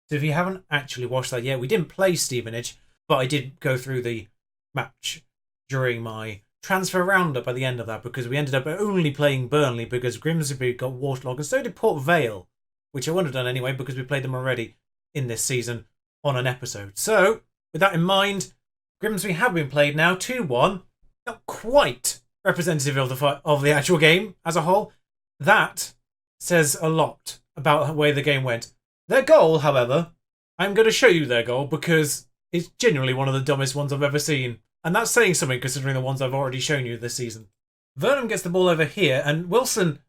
So if you haven't actually watched that yet, we didn't play Stevenage, but I did go through the match during my transfer roundup at the end of that because we ended up only playing Burnley because Grimsby got waterlogged and so did Port Vale, which I wouldn't have done anyway because we played them already in this season on an episode. So with that in mind, Grimsby have been played now 2-1. Not quite representative of the actual game as a whole. That says a lot about the way the game went. Their goal, however, I'm going to show you their goal because it's genuinely one of the dumbest ones I've ever seen. And that's saying something considering the ones I've already shown you this season. Vernon gets the ball over here and Wilson,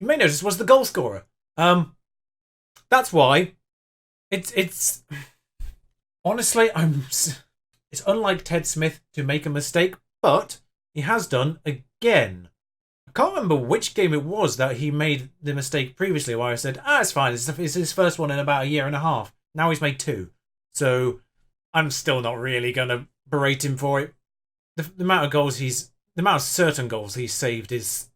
you may notice, was the goal scorer. That's why it's honestly, it's unlike Ted Smith to make a mistake, but he has done again. I can't remember which game it was that he made the mistake previously where I said, it's fine, it's his first one in about a year and a half. Now he's made 2. So I'm still not really going to berate him for it. The amount of certain goals he's saved is,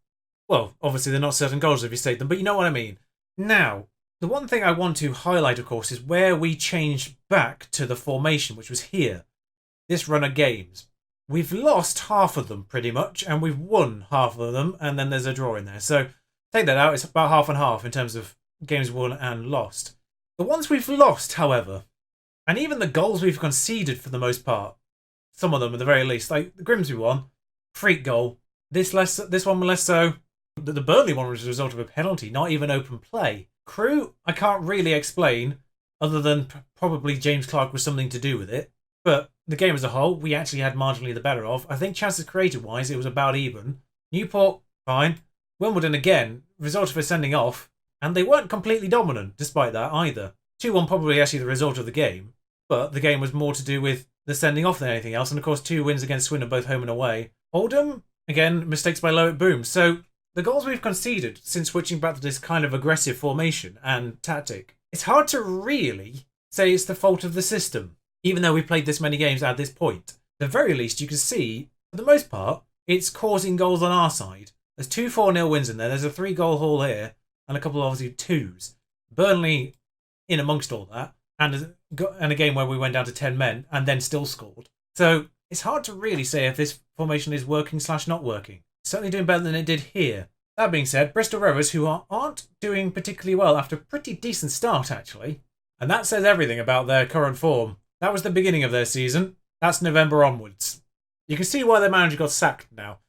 well, obviously they're not certain goals if you save them, but you know what I mean. Now, the one thing I want to highlight, of course, is where we changed back to the formation, which was here. This run of games. We've lost half of them, pretty much, and we've won half of them, and then there's a draw in there. So, take that out, it's about half and half in terms of games won and lost. The ones we've lost, however, and even the goals we've conceded for the most part, some of them at the very least, like the Grimsby one, freak goal. This one less so. The Burnley one was a result of a penalty, not even open play. Crew, I can't really explain, other than probably James Clark was something to do with it. But the game as a whole, we actually had marginally the better of. I think chances created wise, it was about even. Newport, fine. Wimbledon again, result of a sending off, and they weren't completely dominant despite that either. 2-1 probably actually the result of the game, but the game was more to do with the sending off than anything else. And of course, 2 wins against Swindon, both home and away. Oldham, again, mistakes by Lowick Boom. So the goals we've conceded since switching back to this kind of aggressive formation and tactic, it's hard to really say it's the fault of the system, even though we've played this many games at this point. At the very least, you can see, for the most part, it's causing goals on our side. There's 2 4-0 wins in there. There's a 3-goal haul here, and a couple of obviously 2s. Burnley in amongst all that, and a game where we went down to 10 men and then still scored. So it's hard to really say if this formation is working / not working. It's certainly doing better than it did here. That being said, Bristol Rovers, who aren't doing particularly well after a pretty decent start, actually, and that says everything about their current form. That was the beginning of their season. That's November onwards. You can see why their manager got sacked now.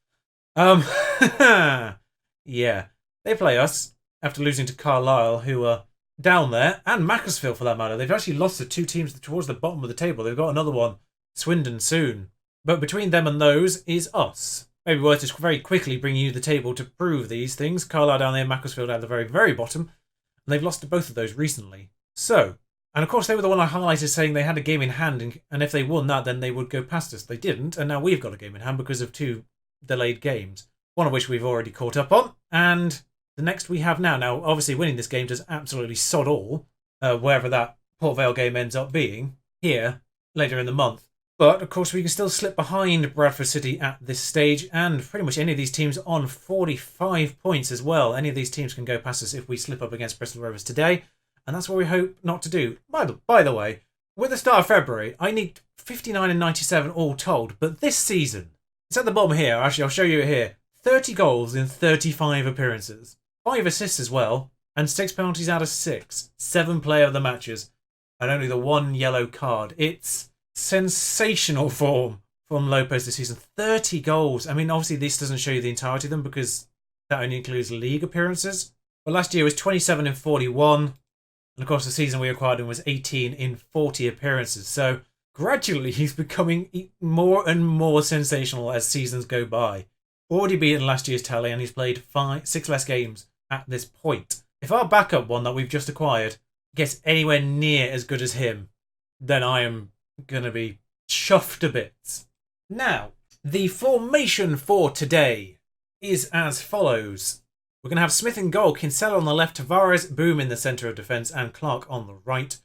Yeah. They play us after losing to Carlisle, who are down there, and Macclesfield for that matter. They've actually lost to 2 teams towards the bottom of the table. They've got another one, Swindon, soon. But between them and those is us. Maybe worth just very quickly bringing you the table to prove these things. Carlisle down there, Macclesfield at the very, very bottom. And they've lost to both of those recently. So, and of course they were the one I highlighted saying they had a game in hand, and if they won that, then they would go past us. They didn't, and now we've got a game in hand because of 2 delayed games. One of which we've already caught up on, and the next we have now. Now, obviously, winning this game does absolutely sod all, wherever that Port Vale game ends up being, here, later in the month. But, of course, we can still slip behind Bradford City at this stage, and pretty much any of these teams on 45 points as well. Any of these teams can go past us if we slip up against Bristol Rovers today, and that's what we hope not to do. By the way, with the start of February, I need 59 and 97 all told, but this season, it's at the bottom here, actually, I'll show you it here. 30 goals in 35 appearances. 5 assists as well, and 6 penalties out of 6. 7 player of the matches, and only the 1 yellow card. It's sensational form from Lopez this season. 30 goals. I mean, obviously this doesn't show you the entirety of them because that only includes league appearances. But last year was 27 in 41, and of course the season we acquired him was 18 in 40 appearances. So gradually he's becoming more and more sensational as seasons go by. Already beaten last year's tally, and he's played 6 less games at this point. If our backup one that we've just acquired gets anywhere near as good as him, then I am going to be chuffed a bit. Now, the formation for today is as follows. We're going to have Smith in goal, Kinsella on the left, Tavares, Boom in the centre of defence, and Clark on the right.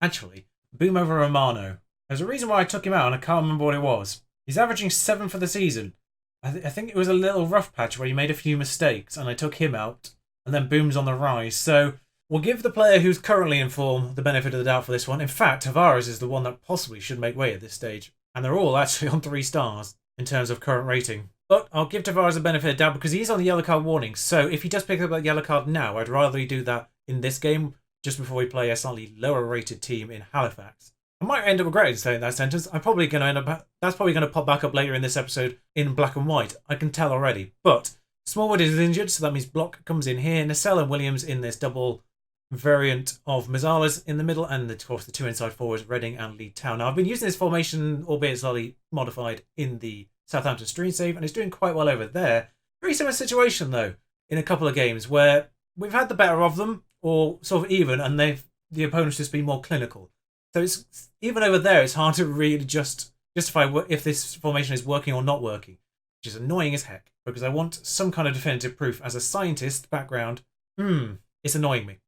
Actually, Boom over Romano. There's a reason why I took him out, and I can't remember what it was. He's averaging 7 for the season. I think it was a little rough patch where he made a few mistakes, and I took him out, and then Boom's on the rise. So We'll give the player who's currently in form the benefit of the doubt for this one. In fact, Tavares is the one that possibly should make way at this stage. And they're all actually on 3 stars in terms of current rating. But I'll give Tavares the benefit of the doubt because he's on the yellow card warning. So if he does pick up that yellow card now, I'd rather he do that in this game just before we play a slightly lower rated team in Halifax. I might end up regretting saying that sentence. I'm probably going to end up... That's probably going to pop back up later in this episode in black and white. I can tell already. But Smallwood is injured, so that means Block comes in here. Nacelle and Williams in this double variant of Mazzala's in the middle, and of course the 2 inside forwards, Reading and Leeds Town. Now, I've been using this formation, albeit slightly modified, in the Southampton stream save, and it's doing quite well over there. Very similar situation, though, in a couple of games where we've had the better of them, or sort of even, and the opponent's just been more clinical. So it's even over there, it's hard to really justify if this formation is working or not working, which is annoying as heck, because I want some kind of definitive proof as a scientist background. It's annoying me.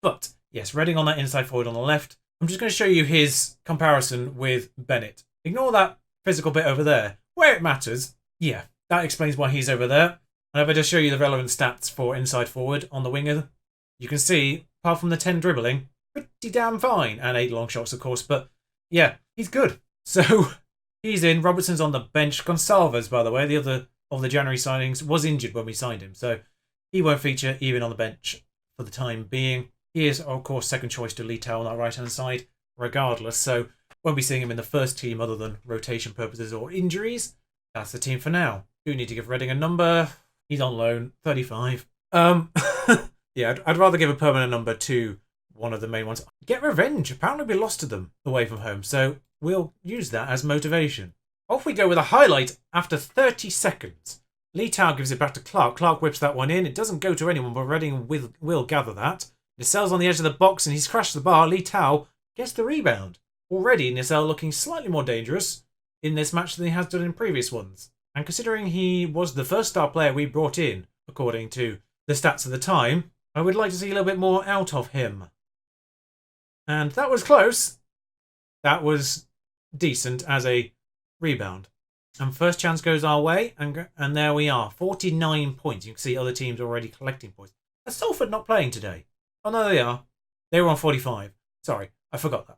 But yes, Reading on that inside forward on the left. I'm just going to show you his comparison with Bennett. Ignore that physical bit over there. Where it matters, yeah, that explains why he's over there. And if I just show you the relevant stats for inside forward on the winger, you can see, apart from the 10 dribbling, pretty damn fine. And 8 long shots, of course. But yeah, he's good. So he's in. Robertson's on the bench. Gonsalves, by the way, the other of the January signings, was injured when we signed him. So he won't feature even on the bench for the time being. He is, of course, second choice to Litau on that right-hand side, regardless. So won't be seeing him in the first team other than rotation purposes or injuries. That's the team for now. Do need to give Reading a number. He's on loan, 35. Yeah, I'd rather give a permanent number to one of the main ones. Get revenge. Apparently we lost to them away from home, so we'll use that as motivation. Off we go with a highlight after 30 seconds. Litau gives it back to Clark. Clark whips that one in. It doesn't go to anyone, but Reading will gather that. Nacell's on the edge of the box and he's crashed the bar. Litau gets the rebound. Already Nacelle looking slightly more dangerous in this match than he has done in previous ones. And considering he was the first star player we brought in, according to the stats of the time, I would like to see a little bit more out of him. And that was close. That was decent as a rebound. And first chance goes our way, and there we are. 49 points. You can see other teams already collecting points. Are Salford not playing today? Oh, no, they are. They were on 45. Sorry, I forgot that.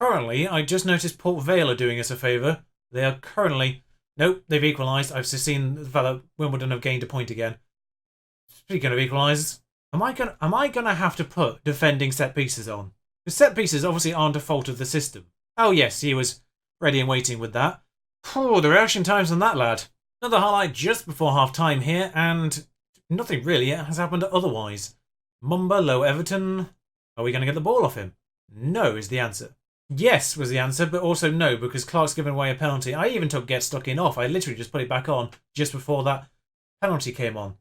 Currently, I just noticed Port Vale are doing us a favour. They are currently... Nope, they've equalised. I've just seen the fact that Wimbledon have gained a point again. Speaking of equalisers, am I gonna have to put defending set pieces on? Because set pieces obviously aren't a fault of the system. Oh yes, he was ready and waiting with that. Oh, the reaction times on that lad. Another highlight just before half time here, and nothing really has happened otherwise. Mumba, low Everton. Are we going to get the ball off him? No is the answer. Yes was the answer, but also no, because Clark's given away a penalty. I even took get stuck in off. I literally just put it back on just before that penalty came on.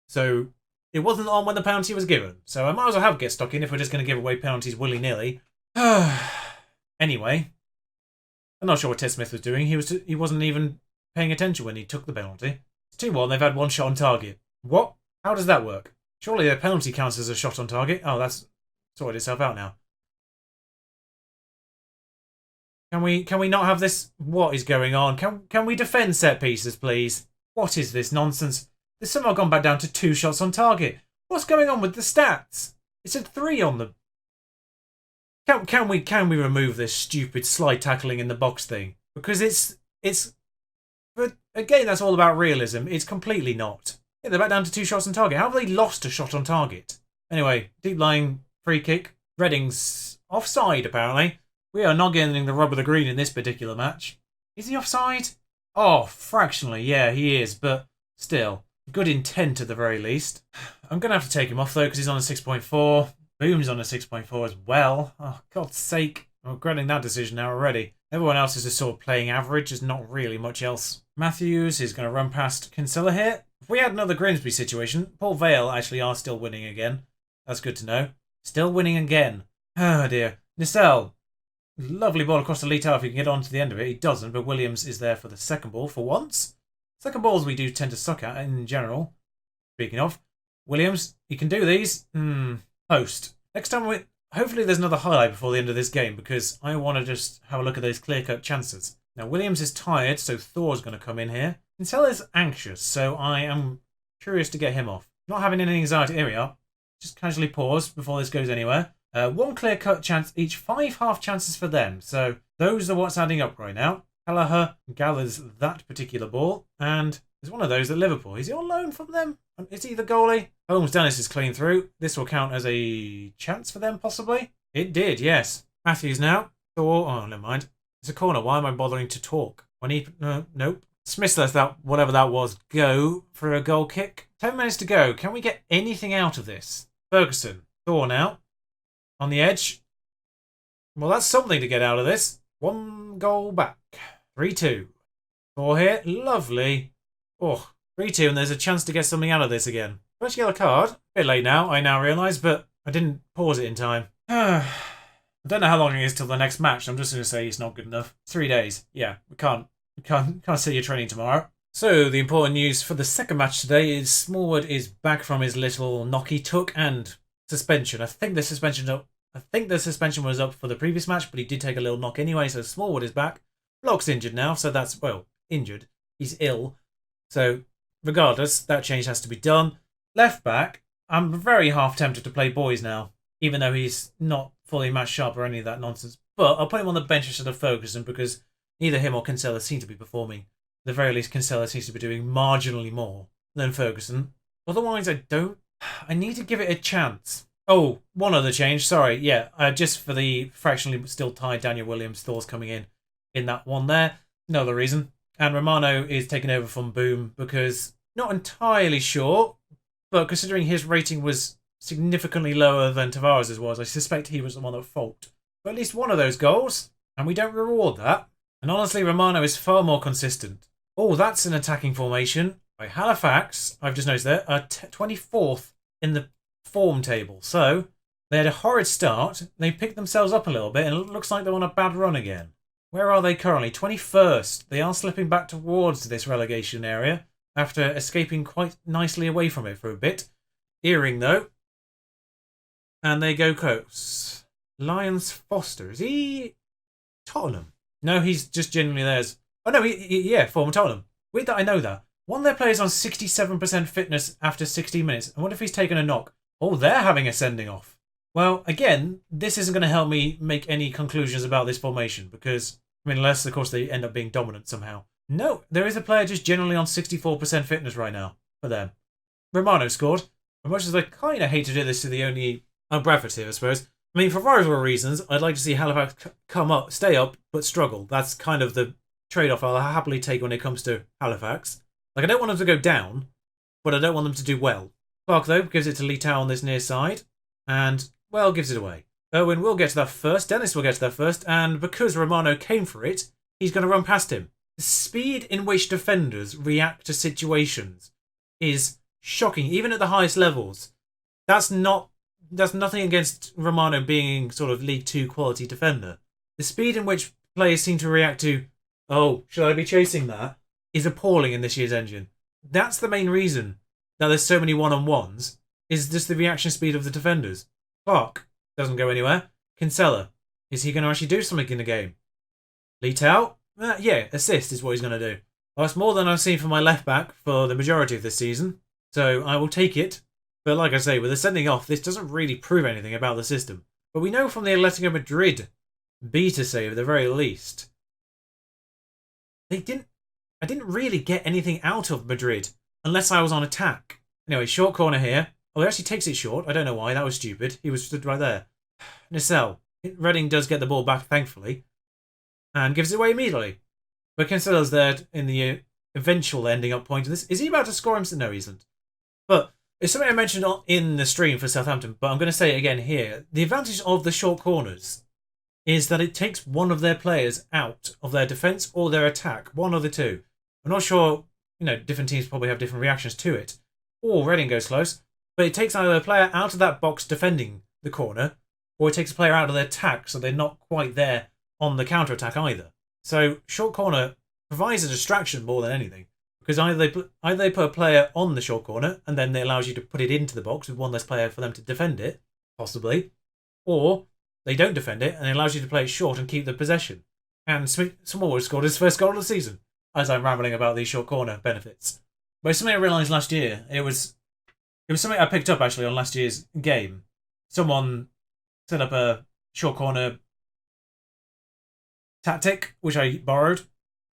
So it wasn't on when the penalty was given. So I might as well have get stuck in if we're just going to give away penalties willy-nilly. Anyway, I'm not sure what Ted Smith was doing. He wasn't even paying attention when he took the penalty. It's 2-1. They've had one shot on target. What? How does that work? Surely their penalty counts as a shot on target. Oh, that's sorted itself out now. Can we not have this? What is going on? Can we defend set pieces, please? What is this nonsense? There's somehow gone back down to 2 shots on target. What's going on with the stats? It's a 3 on the... Can we remove this stupid slide tackling in the box thing? Because it's... But again, that's all about realism. It's completely not. Yeah, they're back down to 2 shots on target. How have they lost a shot on target? Anyway, deep lying free kick. Reading's offside, apparently. We are not getting the rub of the green in this particular match. Is he offside? Oh, fractionally, yeah, he is, but still. Good intent at the very least. I'm going to have to take him off, though, because he's on a 6.4. Boom's on a 6.4 as well. Oh, God's sake. I'm regretting that decision now already. Everyone else is just sort of playing average. There's not really much else. Matthews is going to run past Kinsella here. If we had another Grimsby situation, Port Vale actually are still winning again. That's good to know. Still winning again. Oh, dear. Nacelle. Lovely ball across the Litau if he can get on to the end of it. He doesn't, but Williams is there for the second ball for once. Second balls we do tend to suck at in general. Speaking of, Williams, he can do these. Post. Next time, hopefully there's another highlight before the end of this game because I want to just have a look at those clear-cut chances. Now, Williams is tired, so Thor's going to come in here. Kinsella is anxious, so I am curious to get him off. Not having any anxiety. Here we are. just casually pause before this goes anywhere. One clear-cut chance each, 5 half chances for them. So those are what's adding up right now. Kelleher gathers that particular ball, and there's one of those at Liverpool. Is he on loan from them? Is he the goalie? Holmes Dennis is clean through. This will count as a chance for them, possibly? It did, yes. Matthews now. Oh, never mind. It's a corner. Why am I bothering to talk? Nope. Smith lets that, whatever that was, go for a goal kick. 10 minutes to go. Can we get anything out of this? Ferguson. Thor now. On the edge. Well, that's something to get out of this. 1 goal back. 3-2. Thor here. Lovely. Oh, 3-2, and there's a chance to get something out of this again. First yellow card. A bit late now, I now realise, but I didn't pause it in time. I don't know how long it is till the next match. I'm just going to say it's not good enough. 3 days. Yeah, we can't see your training tomorrow. So the important news for the second match today is Smallwood is back from his little knock he took and suspension. I think the suspension was up for the previous match, but he did take a little knock anyway. So Smallwood is back. Block's injured now, so that's injured. He's ill. So regardless, that change has to be done. Left back, I'm very half tempted to play Boys now, even though he's not fully match sharp or any of that nonsense. But I'll put him on the bench instead of Ferguson because neither him or Kinsella seem to be performing. At the very least, Kinsella seems to be doing marginally more than Ferguson. Otherwise, I need to give it a chance. Oh, one other change. Sorry, yeah. Just for the fractionally still tied Daniel Williams, Thor's coming in that one there. No other reason. And Romano is taking over from Boom because, not entirely sure, but considering his rating was significantly lower than Tavares' was, I suspect he was the one at fault. But at least one of those goals, and we don't reward that. And honestly, Romano is far more consistent. Oh, that's an attacking formation by Halifax. I've just noticed there, 24th in the form table. So they had a horrid start. They picked themselves up a little bit, and it looks like they're on a bad run again. Where are they currently? 21st. They are slipping back towards this relegation area after escaping quite nicely away from it for a bit. Earring, though. And they go close. Lyons Foster. Is he Tottenham? No, he's just genuinely theirs. Oh, no, yeah, former Tottenham. Weird that I know that. One of their players on 67% fitness after 16 minutes. I wonder if he's taken a knock. Oh, they're having a sending off. Well, again, this isn't going to help me make any conclusions about this formation because, unless, of course, they end up being dominant somehow. No, there is a player just generally on 64% fitness right now for them. Romano scored. As much as I kind of hate to do this to the only Bradford here, I suppose. I mean, for rivalry reasons, I'd like to see Halifax come up, stay up, but struggle. That's kind of the trade-off I'll happily take when it comes to Halifax. Like, I don't want them to go down, but I don't want them to do well. Clark, though, gives it to Lee Tao on this near side, and, well, gives it away. Owen will get to that first, Dennis will get to that first, and because Romano came for it, he's going to run past him. The speed in which defenders react to situations is shocking, even at the highest levels. That's nothing against Romano being sort of League 2 quality defender. The speed in which players seem to react to, oh, should I be chasing that, is appalling in this year's Engine. That's the main reason that there's so many one-on-ones, is just the reaction speed of the defenders. Clark doesn't go anywhere. Kinsella, is he going to actually do something in the game? Lee Tao? Yeah, assist is what he's going to do. Well, that's more than I've seen from my left-back for the majority of this season, so I will take it. But like I say, with the sending off, this doesn't really prove anything about the system. But we know from the Atletico Madrid beta save, at the very least, I didn't really get anything out of Madrid unless I was on attack. Anyway, short corner here. Oh, he actually takes it short. I don't know why. That was stupid. He was stood right there. Nacelle. Redding does get the ball back, thankfully, and gives it away immediately. But Cancelo's there in the eventual ending up point of this. Is he about to score him? No, he isn't. But it's something I mentioned in the stream for Southampton, but I'm going to say it again here. The advantage of the short corners is that it takes one of their players out of their defence or their attack. One of the two. I'm not sure, different teams probably have different reactions to it. Or Reading goes close, but it takes either a player out of that box defending the corner, or it takes a player out of their attack, so they're not quite there on the counter-attack either. So short corner provides a distraction more than anything, because either they put a player on the short corner, and then it allows you to put it into the box with one less player for them to defend it, possibly, or they don't defend it, and it allows you to play it short and keep the possession. And Smallwood scored his first goal of the season, as I'm rambling about these short corner benefits. But it's something I realised last year. It was It was something I picked up actually on last year's game. Someone set up a short corner tactic, which I borrowed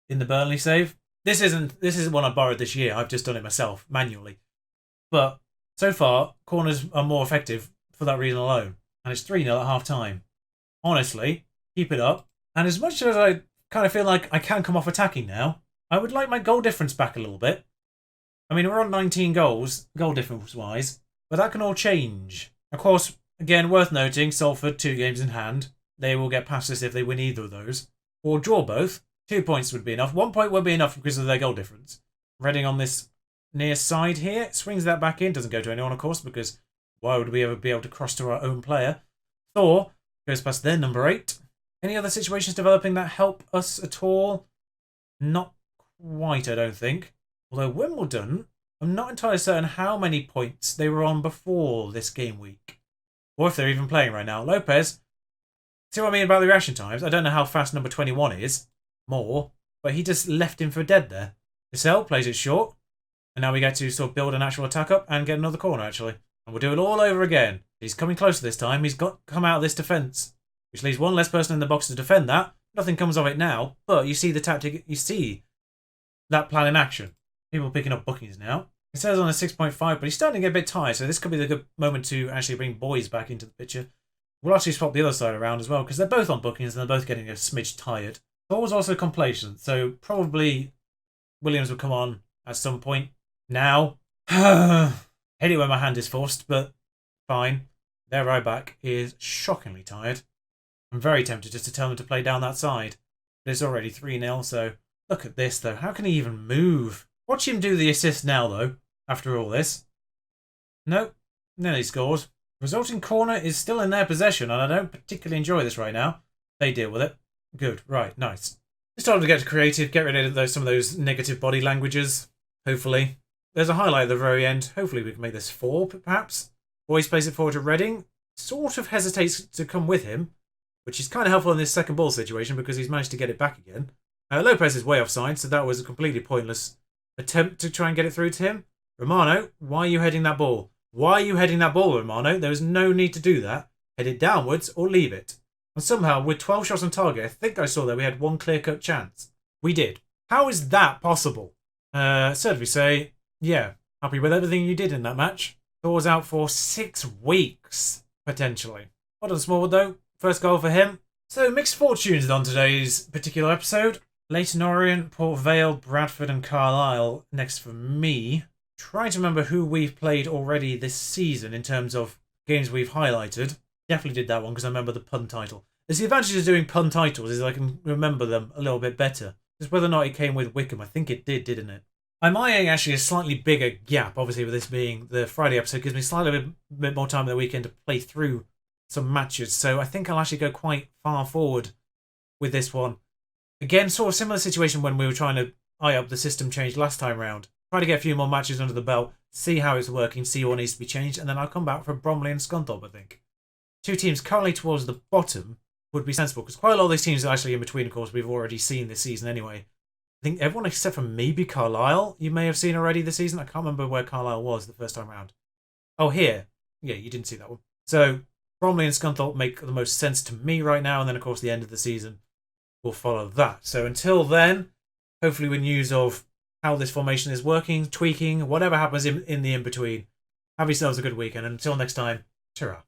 in the Burnley save. This isn't one I borrowed this year. I've just done it myself manually. But so far, corners are more effective for that reason alone. And it's 3-0 at half time. Honestly, keep it up. And as much as I kind of feel like I can come off attacking now, I would like my goal difference back a little bit. I mean, we're on 19 goals, goal difference-wise, but that can all change. Of course, again, worth noting, Salford, 2 games in hand. They will get past us if they win either of those. Or draw both. 2 points would be enough. 1 point would be enough because of their goal difference. Reading on this near side here, swings that back in. Doesn't go to anyone, of course, because why would we ever be able to cross to our own player? Thor goes past their number 8. Any other situations developing that help us at all? Not quite, I don't think. Although Wimbledon, I'm not entirely certain how many points they were on before this game week. Or if they're even playing right now. Lopez, see what I mean about the reaction times? I don't know how fast number 21 is. More. But he just left him for dead there. Cassell plays it short. And now we get to sort of build an actual attack up and get another corner, actually. And we'll do it all over again. He's coming closer this time. He's got come out of this defence. Which leaves one less person in the box to defend that. Nothing comes of it now. But you see the tactic. You see that plan in action. People picking up bookings now. It says on a 6.5, but he's starting to get a bit tired. So this could be the good moment to actually bring boys back into the picture. We'll actually swap the other side around as well. Because they're both on bookings and they're both getting a smidge tired. Thor was also complacent. So probably Williams will come on at some point. Now. Hate it when my hand is forced, but fine. Their right back is shockingly tired. I'm very tempted just to tell him to play down that side. But it's already 3-0, so look at this, though. How can he even move? Watch him do the assist now, though, after all this. Nope. Nearly scores. Resulting corner is still in their possession, and I don't particularly enjoy this right now. They deal with it. Good. Right. Nice. It's time to get creative, get rid of some of those negative body languages, hopefully. There's a highlight at the very end. Hopefully we can make this 4, perhaps. Boyce plays it forward to Reading. Sort of hesitates to come with him, which is kind of helpful in this second ball situation because he's managed to get it back again. Lopez is way offside, so that was a completely pointless attempt to try and get it through to him. Romano, why are you heading that ball? Why are you heading that ball, Romano? There is no need to do that. Head it downwards or leave it. And somehow, with 12 shots on target, I think I saw that we had 1 clear-cut chance. We did. How is that possible? Certainly say, yeah, happy with everything you did in that match. Thor's out for 6 weeks, potentially. Well done, Smallwood, though. First goal for him. So, mixed fortunes on today's particular episode. Leyton Orient, Port Vale, Bradford and Carlisle next for me. Trying to remember who we've played already this season in terms of games we've highlighted. Definitely did that one because I remember the pun title. There's the advantage of doing pun titles is I can remember them a little bit better. Just whether or not it came with Wickham. I think it did, didn't it? I'm eyeing actually a slightly bigger gap, obviously with this being the Friday episode, gives me slightly bit more time in the weekend to play through some matches. So I think I'll actually go quite far forward with this one. Again, sort of similar situation when we were trying to eye up the system change last time round. Try to get a few more matches under the belt, see how it's working, see what needs to be changed, and then I'll come back for Bromley and Scunthorpe, I think. 2 teams currently towards the bottom would be sensible, because quite a lot of these teams are actually in between, of course, we've already seen this season anyway. I think everyone except for maybe Carlisle you may have seen already this season. I can't remember where Carlisle was the first time round. Oh, here. Yeah, you didn't see that one. So, Bromley and Scunthorpe make the most sense to me right now, and then, of course, the end of the season will follow that. So until then, hopefully with news of how this formation is working, tweaking, whatever happens in the in-between, have yourselves a good weekend. And until next time, ta-ra.